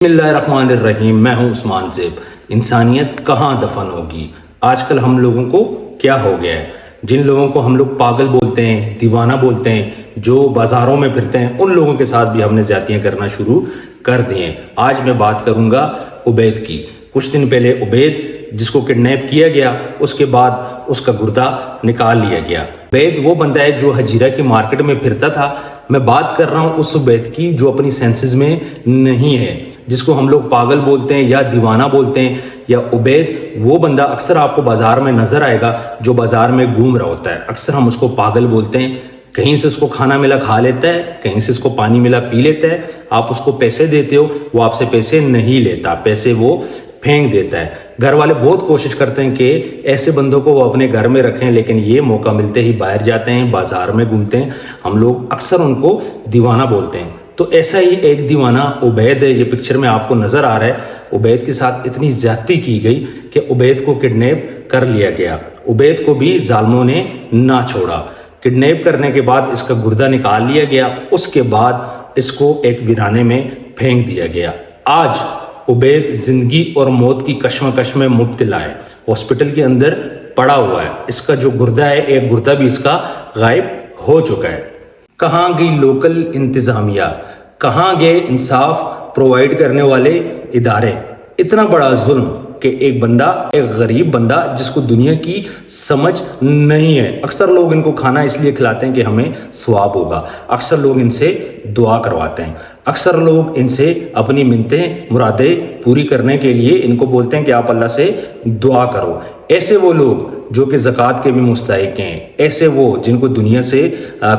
بسم اللہ الرحمن الرحیم. میں ہوں عثمان زیب. انسانیت کہاں دفن ہوگی؟ آج کل ہم لوگوں کو کیا ہو گیا ہے؟ جن لوگوں کو ہم لوگ پاگل بولتے ہیں، دیوانہ بولتے ہیں، جو بازاروں میں پھرتے ہیں، ان لوگوں کے ساتھ بھی ہم نے زیادتیاں کرنا شروع کر دی ہیں. آج میں بات کروں گا عبید کی. کچھ دن پہلے عبید جس کو کڈنیپ کیا گیا، اس کے بعد اس کا گردہ نکال لیا گیا. عبید وہ بندہ ہے جو حجیرہ کی مارکیٹ میں پھرتا تھا. میں بات کر رہا ہوں اس عبید کی جو اپنی سینسز میں نہیں ہے، جس کو ہم لوگ پاگل بولتے ہیں یا دیوانہ بولتے ہیں. یا عبید وہ بندہ اکثر آپ کو بازار میں نظر آئے گا جو بازار میں گھوم رہا ہوتا ہے. اکثر ہم اس کو پاگل بولتے ہیں. کہیں سے اس کو کھانا ملا کھا لیتا ہے، کہیں سے اس کو پانی ملا پی لیتا ہے. آپ اس کو پیسے دیتے ہو، وہ آپ سے پیسے نہیں لیتا، پیسے وہ پھینک دیتا ہے. گھر والے بہت کوشش کرتے ہیں کہ ایسے بندوں کو وہ اپنے گھر میں رکھیں، لیکن یہ موقع ملتے ہی باہر جاتے ہیں، بازار میں گھومتے ہیں. ہم لوگ اکثر ان کو دیوانہ بولتے ہیں. تو ایسا ہی ایک دیوانہ عبید ہے. یہ پکچر میں آپ کو نظر آ رہا ہے. عبید کے ساتھ اتنی زیادتی کی گئی کہ عبید کو کڈنیپ کر لیا گیا. عبید کو بھی ظالموں نے نہ چھوڑا. کڈنیپ کرنے کے بعد اس کا گردہ نکال لیا گیا. اس کے بعد اس کو ایک ویرانے میں پھینک دیا گیا. آج عبید زندگی اور موت کی کشمکش میں مبتلا ہے. ہاسپٹل کے اندر پڑا ہوا ہے. اس کا جو گردہ ہے، ایک گردہ بھی اس کا غائب ہو چکا ہے. کہاں گئی لوکل انتظامیہ؟ کہاں گئے انصاف پرووائڈ کرنے والے ادارے؟ اتنا بڑا ظلم کہ ایک بندہ، ایک غریب بندہ جس کو دنیا کی سمجھ نہیں ہے. اکثر لوگ ان کو کھانا اس لیے کھلاتے ہیں کہ ہمیں ثواب ہوگا. اکثر لوگ ان سے دعا کرواتے ہیں. اکثر لوگ ان سے اپنی منتیں مرادیں پوری کرنے کے لیے ان کو بولتے ہیں کہ آپ اللہ سے دعا کرو. ایسے وہ لوگ جو کہ زکوٰۃ کے بھی مستحق ہیں، ایسے وہ جن کو دنیا سے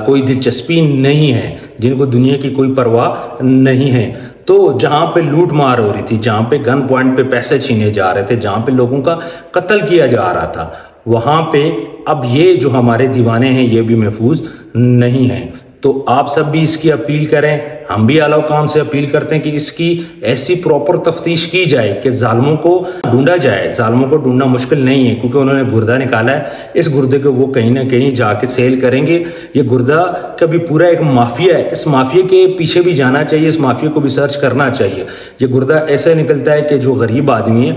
کوئی دلچسپی نہیں ہے، جن کو دنیا کی کوئی پرواہ نہیں ہے. تو جہاں پہ لوٹ مار ہو رہی تھی، جہاں پہ گن پوائنٹ پہ پیسے چھینے جا رہے تھے، جہاں پہ لوگوں کا قتل کیا جا رہا تھا، وہاں پہ اب یہ جو ہمارے دیوانے ہیں یہ بھی محفوظ نہیں ہیں. تو آپ سب بھی اس کی اپیل کریں. ہم بھی اعلیٰ حکام سے اپیل کرتے ہیں کہ اس کی ایسی پراپر تفتیش کی جائے کہ ظالموں کو ڈھونڈا جائے. ظالموں کو ڈھونڈنا مشکل نہیں ہے کیونکہ انہوں نے گردہ نکالا ہے. اس گردے کو وہ کہیں نہ کہیں جا کے سیل کریں گے. یہ گردہ کا بھی پورا ایک مافیا ہے. اس مافیا کے پیچھے بھی جانا چاہیے، اس مافیا کو بھی سرچ کرنا چاہیے. یہ گردہ ایسے نکلتا ہے کہ جو غریب آدمی ہے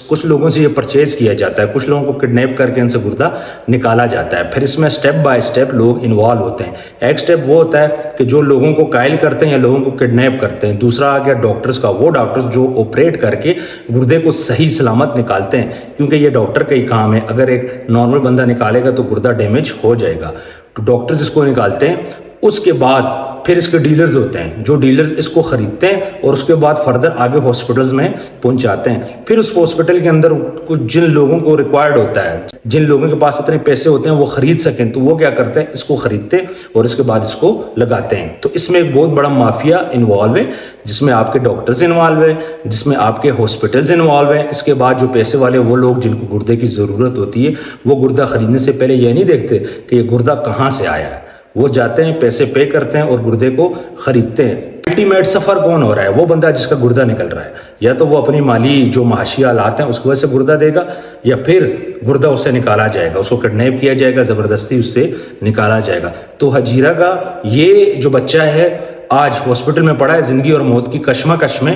کچھ لوگوں سے یہ پرچیز کیا جاتا ہے، کچھ لوگوں کو کڈنیپ کر کے ان سے گردہ نکالا جاتا ہے. پھر اس میں سٹیپ بائی سٹیپ لوگ انوالو ہوتے ہیں. ایک سٹیپ وہ ہوتا ہے کہ جو لوگوں کو قائل کرتے ہیں یا لوگوں کو کڈنیپ کرتے ہیں. دوسرا آ گیا ڈاکٹرز کا. وہ ڈاکٹرز جو آپریٹ کر کے گردے کو صحیح سلامت نکالتے ہیں، کیونکہ یہ ڈاکٹر کا ہی کام ہے. اگر ایک نارمل بندہ نکالے گا تو گردہ ڈیمیج ہو جائے گا. تو ڈاکٹرز اس کو نکالتے ہیں. اس کے بعد پھر اس کے ڈیلرز ہوتے ہیں جو ڈیلرز اس کو خریدتے ہیں اور اس کے بعد فردر آگے ہاسپٹلز میں پہنچاتے ہیں. پھر اس ہاسپٹل کے اندر کچھ جن لوگوں کو ریکوائرڈ ہوتا ہے، جن لوگوں کے پاس اتنے پیسے ہوتے ہیں وہ خرید سکیں، تو وہ کیا کرتے ہیں، اس کو خریدتے اور اس کے بعد اس کو لگاتے ہیں. تو اس میں ایک بہت بڑا مافیا انوالو ہے، جس میں آپ کے ڈاکٹرز انوالو ہیں، جس میں آپ کے ہاسپٹلز انوالو ہیں. اس کے بعد جو پیسے والے وہ لوگ جن کو گردے کی ضرورت ہوتی ہے، وہ گردہ خریدنے سے پہلے یہ نہیں دیکھتے کہ یہ گردہ کہاں سے آیا ہے. وہ جاتے ہیں، پیسے پے کرتے ہیں اور گردے کو خریدتے ہیں. الٹیمیٹ سفر کون ہو رہا ہے؟ وہ بندہ جس کا گردہ نکل رہا ہے. یا تو وہ اپنی مالی جو معاشی حالات ہیں اس کی وجہ سے گردہ دے گا، یا پھر گردہ اس سے نکالا جائے گا، اس کو کڈنیپ کیا جائے گا، زبردستی اس سے نکالا جائے گا. تو حجیرہ کا یہ جو بچہ ہے آج ہاسپٹل میں پڑا ہے زندگی اور موت کی کشمکش میں.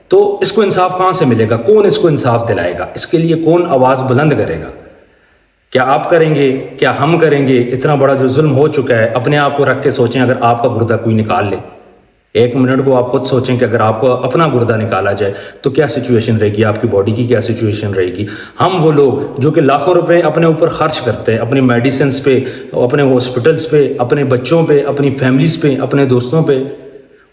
تو اس کو انصاف کہاں سے ملے گا؟ کون اس کو انصاف دلائے گا؟ اس کے لیے کون آواز بلند کرے گا؟ کیا آپ کریں گے؟ کیا ہم کریں گے؟ اتنا بڑا جو ظلم ہو چکا ہے، اپنے آپ کو رکھ کے سوچیں. اگر آپ کا گردہ کوئی نکال لے، ایک منٹ کو آپ خود سوچیں کہ اگر آپ کو اپنا گردہ نکالا جائے تو کیا سچویشن رہے گی، آپ کی باڈی کی کیا سچویشن رہے گی. ہم وہ لوگ جو کہ لاکھوں روپے اپنے اوپر خرچ کرتے ہیں، اپنی میڈیسنز پہ، اپنے ہاسپٹلس پہ، اپنے بچوں پہ، اپنی فیملیز پہ، اپنے دوستوں پہ.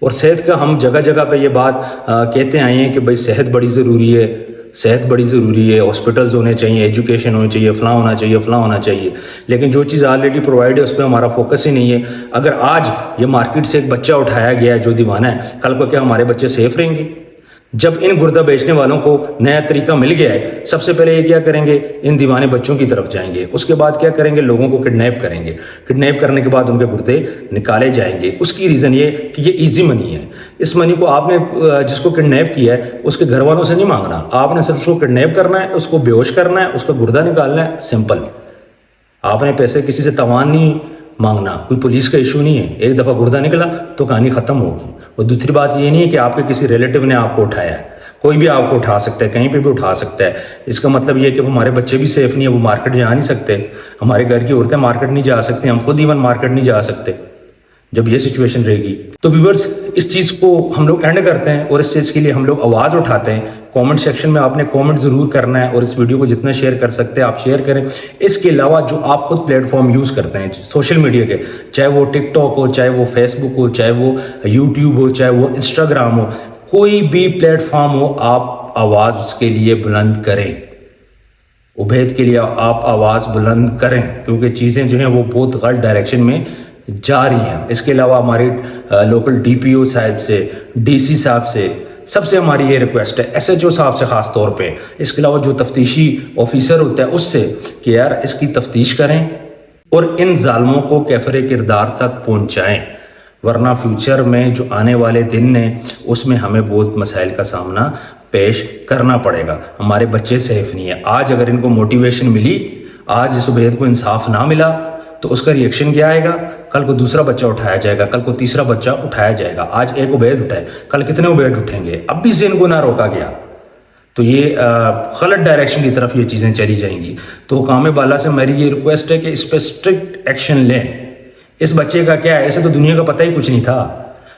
اور صحت کا ہم جگہ جگہ پہ یہ بات کہتے آئے ہیں کہ بھائی صحت بڑی ضروری ہے، صحت بڑی ضروری ہے، ہاسپٹلز ہونے چاہیے، ایجوکیشن ہونی چاہیے، فلاں ہونا چاہیے، فلاں ہونا چاہیے. لیکن جو چیز آلریڈی پرووائڈ ہے اس پہ ہمارا فوکس ہی نہیں ہے. اگر آج یہ مارکیٹ سے ایک بچہ اٹھایا گیا ہے جو دیوانہ ہے، کل کو کیا ہمارے بچے سیف رہیں گے؟ جب ان گردہ بیچنے والوں کو نیا طریقہ مل گیا ہے، سب سے پہلے یہ کیا کریں گے، ان دیوانے بچوں کی طرف جائیں گے. اس کے بعد کیا کریں گے، لوگوں کو کڈنیپ کریں گے. کڈنیپ کرنے کے بعد ان کے گردے نکالے جائیں گے. اس کی ریزن یہ کہ یہ ایزی منی ہے. اس منی کو آپ نے جس کو کڈنیپ کیا ہے اس کے گھر والوں سے نہیں مانگنا. آپ نے صرف اس کو کڈنیپ کرنا ہے، اس کو بیہوش کرنا ہے، اس کا گردہ نکالنا ہے. سمپل. آپ نے پیسے کسی سے تاوان نہیں مانگنا. کوئی پولیس کا ایشو نہیں ہے. ایک دفعہ گردہ نکلا تو کہانی ختم ہوگی. اور دوسری بات یہ نہیں ہے کہ آپ کے کسی ریلیٹیو نے آپ کو اٹھایا ہے، کوئی بھی آپ کو اٹھا سکتا ہے، کہیں پہ بھی اٹھا سکتا ہے. اس کا مطلب یہ ہے کہ ہمارے بچے بھی سیف نہیں ہے، وہ مارکیٹ جا نہیں سکتے، ہمارے گھر کی عورتیں مارکیٹ نہیں جا سکتی، ہم خود ایون مارکیٹ نہیں جا سکتے جب یہ سچویشن رہے گی. تو ویورز اس چیز کو ہم لوگ اینڈ کرتے ہیں اور اس چیز کے لیے ہم لوگ آواز اٹھاتے ہیں. کامنٹ سیکشن میں آپ نے کامنٹ ضرور کرنا ہے، اور اس ویڈیو کو جتنا شیئر کر سکتے ہیں آپ شیئر کریں. اس کے علاوہ جو آپ خود پلیٹ فارم یوز کرتے ہیں سوشل میڈیا کے، چاہے وہ ٹک ٹاک ہو، چاہے وہ فیس بک ہو، چاہے وہ یوٹیوب ہو، چاہے وہ انسٹاگرام ہو، کوئی بھی پلیٹ فارم ہو، آپ آواز اس کے لیے بلند کریں. عبید کے لیے آپ آواز بلند کریں، کیونکہ چیزیں جو ہیں وہ بہت غلط ڈائریکشن میں جا رہی ہیں. اس کے علاوہ ہمارے لوکل ڈی پی او صاحب سے، ڈی سی صاحب سے، سب سے ہماری یہ ریکویسٹ ہے، ایس ایچ او صاحب سے خاص طور پہ، اس کے علاوہ جو تفتیشی آفیسر ہوتا ہے اس سے، کہ یار اس کی تفتیش کریں اور ان ظالموں کو کیفر کردار تک پہنچائیں، ورنہ فیوچر میں جو آنے والے دن ہیں اس میں ہمیں بہت مسائل کا سامنا پیش کرنا پڑے گا. ہمارے بچے سیف نہیں ہیں. آج اگر ان کو موٹیویشن ملی، آج اس عبید کو انصاف نہ ملا تو اس کا ریئیکشن کیا آئے گا؟ کل کو دوسرا بچہ اٹھایا جائے گا، کل کو تیسرا بچہ اٹھایا جائے گا. آج ایک عبید اٹھائے، کل کتنے عبید اٹھیں گے؟ اب بھی سے ان کو نہ روکا گیا تو یہ غلط ڈائریکشن کی طرف یہ چیزیں چلی جائیں گی. تو حکام بالا سے میری یہ ریکویسٹ ہے کہ اس پہ اسٹرکٹ ایکشن لیں. اس بچے کا کیا ہے، ایسے تو دنیا کا پتہ ہی کچھ نہیں تھا.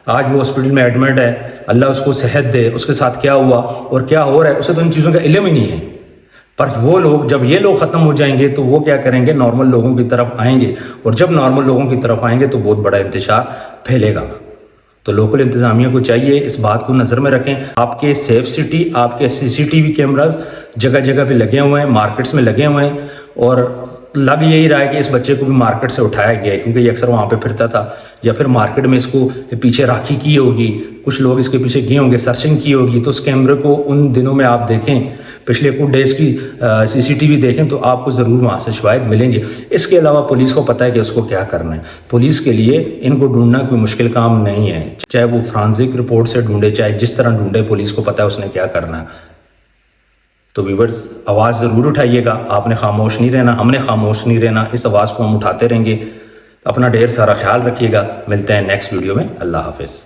آج وہ ہاسپٹل میں ایڈمٹ ہے، اللہ اس کو صحت دے، اس کے ساتھ کیا ہوا اور کیا ہو رہا ہے اسے تو ان چیزوں کا علم ہی نہیں ہے. پر وہ لوگ، جب یہ لوگ ختم ہو جائیں گے تو وہ کیا کریں گے، نارمل لوگوں کی طرف آئیں گے، اور جب نارمل لوگوں کی طرف آئیں گے تو بہت بڑا انتشار پھیلے گا. تو لوکل انتظامیہ کو چاہیے اس بات کو نظر میں رکھیں. آپ کے سیف سٹی، آپ کے سی سی ٹی وی کیمراز جگہ جگہ پہ لگے ہوئے ہیں، مارکیٹس میں لگے ہوئے ہیں، اور لگ یہی رہا ہے کہ اس بچے کو بھی مارکیٹ سے اٹھایا گیا ہے، کیونکہ یہ اکثر وہاں پہ پھرتا تھا، یا پھر مارکیٹ میں اس کو پیچھے راکھی کی ہوگی، کچھ لوگ اس کے پیچھے گئے ہوں گے، سرچنگ کی ہوگی. تو اس کیمرے کو ان دنوں میں آپ دیکھیں، پچھلے کچھ ڈیز کی سی سی ٹی وی دیکھیں تو آپ کو ضرور وہاں سے شواہد ملیں گے. اس کے علاوہ پولیس کو پتہ ہے کہ اس کو کیا کرنا ہے. پولیس کے لیے ان کو ڈھونڈنا کوئی مشکل کام نہیں ہے، چاہے وہ فرانزک رپورٹ سے ڈھونڈے، چاہے جس طرح ڈھونڈے، پولیس کو پتہ ہے اس نے کیا کرنا ہے. تو ویورز آواز ضرور اٹھائیے گا، آپ نے خاموش نہیں رہنا، ہم نے خاموش نہیں رہنا، اس آواز کو ہم اٹھاتے رہیں گے. اپنا ڈھیر سارا خیال رکھیے گا. ملتے ہیں نیکسٹ ویڈیو میں. اللہ حافظ.